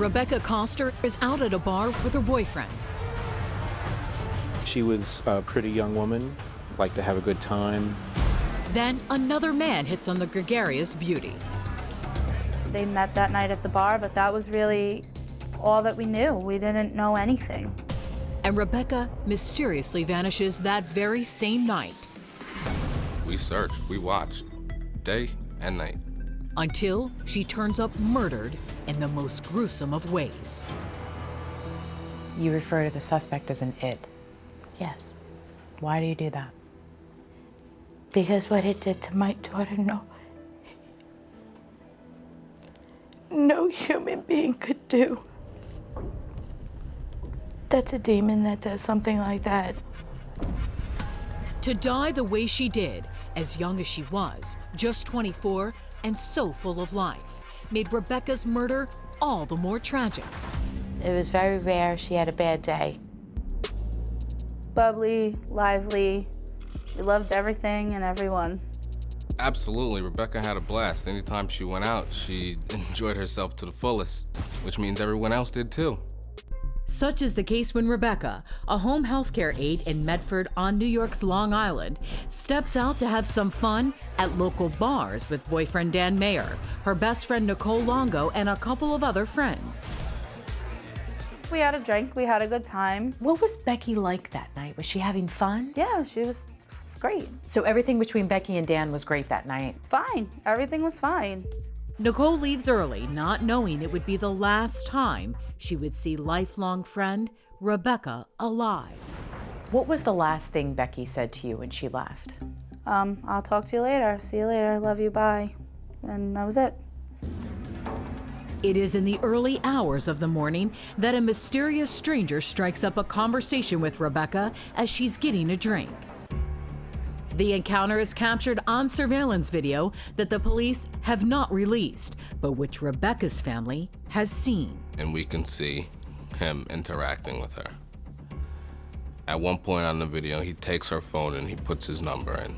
Rebecca Koster is out at a bar with her boyfriend. She was a pretty young woman, liked to have a good time. Then another man hits on the gregarious beauty. They met that night at the bar, but that was really all that we knew. We didn't know anything. And Rebecca mysteriously vanishes that very same night. We searched, we watched, day and night. Until she turns up murdered in the most gruesome of ways. You refer to the suspect as an it. Yes, Why do you do that? because what it did to my daughter, no human being could do. That's a demon that does something like that. To die the way she did, as young as she was, just 24, and so full of life, made Rebecca's murder all the more tragic. It was very rare she had a bad day. Bubbly, lively. She loved everything and everyone. Absolutely, Rebecca had a blast. Anytime she went out, she enjoyed herself to the fullest, which means everyone else did too. Such is the case when Rebecca, a home healthcare aide in Medford on New York's Long Island, steps out to have some fun at local bars with boyfriend Dan Mayer, her best friend Nicole Longo, and a couple of other friends. We had a drink, we had a good time. What was Becky like that night? Was she having fun? Yeah, she was great. So everything between Becky and Dan was great that night. Fine, everything was fine. Nicole leaves early, not knowing it would be the last time she would see lifelong friend Rebecca alive. What was the last thing Becky said to you when she left? I'll talk to you later. See you later. Love you. Bye. And that was it. It is in the early hours of the morning that a mysterious stranger strikes up a conversation with Rebecca as she's getting a drink. The encounter is captured on surveillance video that the police have not released, but which Rebecca's family has seen. And we can see him interacting with her. At one point on the video, he takes her phone and he puts his number in.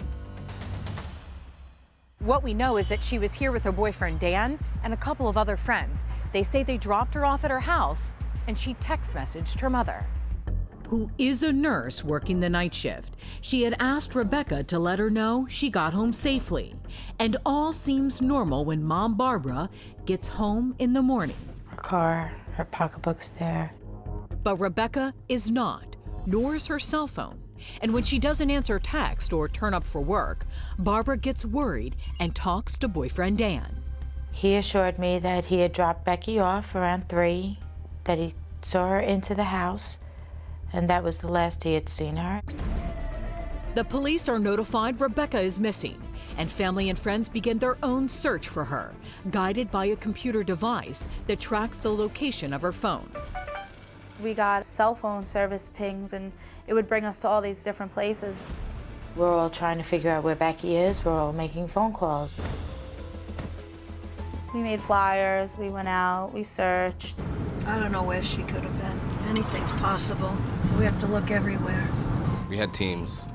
What we know is that she was here with her boyfriend, Dan, and a couple of other friends. They say they dropped her off at her house, and she text messaged her mother, who is a nurse working the night shift. She had asked Rebecca to let her know she got home safely. And all seems normal when Mom Barbara gets home in the morning. Her car, her pocketbook's there. But Rebecca is not, nor is her cell phone. And when she doesn't answer text or turn up for work, Barbara gets worried and talks to boyfriend Dan. He assured me that he had dropped Becky off around 3, that he saw her into the house, and that was the last he had seen her. The police are notified Rebecca is missing, and family and friends begin their own search for her, guided by a computer device that tracks the location of her phone. We got cell phone service pings, and it would bring us to all these different places. We're all trying to figure out where Becky is. We're all making phone calls. We made flyers, we went out, we searched. I don't know where she could have been. Anything's possible, so we have to look everywhere. We had teams.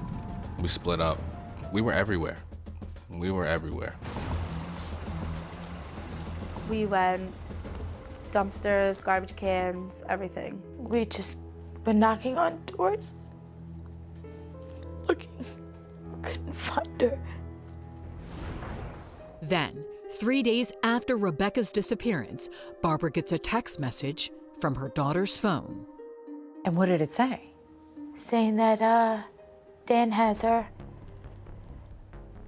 We split up. We were everywhere. We were everywhere. We went dumpsters, garbage cans, everything. We just were knocking on doors, looking. Couldn't find her. Then, 3 days after Rebecca's disappearance, Barbara gets a text message from her daughter's phone. And what did it say? Saying that, Dan has her.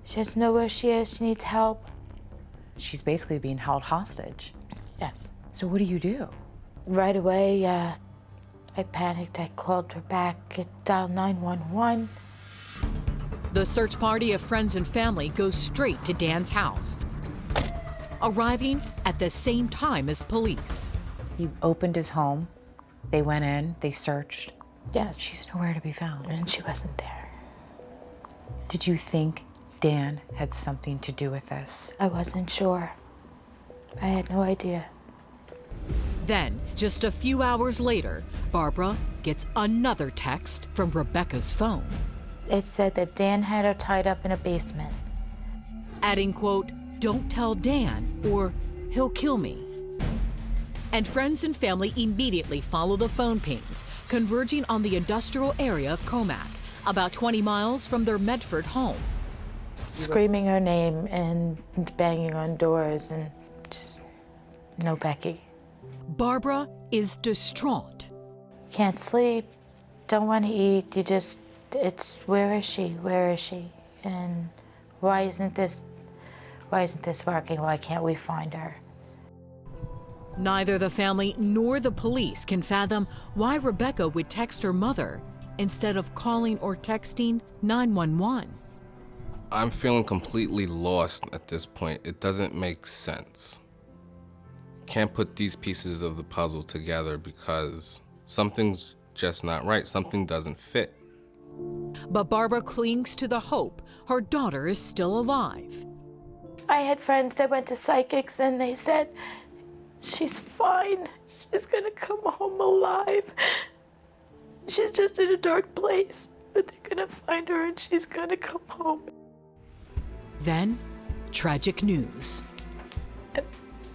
She doesn't know where she is. She needs help. She's basically being held hostage. Yes. So what do you do? Right away, I panicked. I called her back. It dialed 911. The search party of friends and family goes straight to Dan's house, arriving at the same time as police. You opened his home. They went in. They searched. Yes. She's nowhere to be found. And she wasn't there. Did you think Dan had something to do with this? I wasn't sure. I had no idea. Then, just a few hours later, Barbara gets another text from Rebecca's phone. It said that Dan had her tied up in a basement. Adding, quote, "Don't tell Dan or he'll kill me." And friends and family immediately follow the phone pings, converging on the industrial area of Comac, about 20 miles from their Medford home. Screaming her name and banging on doors and just, no Becky. Barbara is distraught. Can't sleep, don't want to eat, it's where is she, where is she? And why isn't this working? Why can't we find her? Neither the family nor the police can fathom why Rebecca would text her mother instead of calling or texting 911. I'm feeling completely lost at this point. It doesn't make sense. Can't put these pieces of the puzzle together because something's just not right. Something doesn't fit. But Barbara clings to the hope her daughter is still alive. I had friends that went to psychics and they said, she's fine. She's gonna come home alive. She's just in a dark place, but they're gonna find her and she's gonna come home. Then, tragic news. I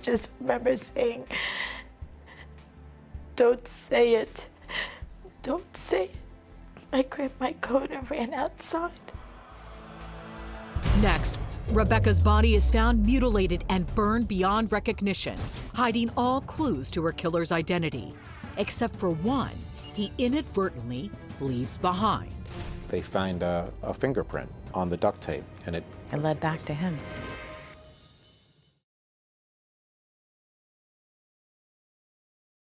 just remember saying, don't say it. Don't say it. I grabbed my coat and ran outside. Next, Rebecca's body is found mutilated and burned beyond recognition, hiding all clues to her killer's identity, except for one he inadvertently leaves behind. They find a fingerprint on the duct tape, and it It led back to him.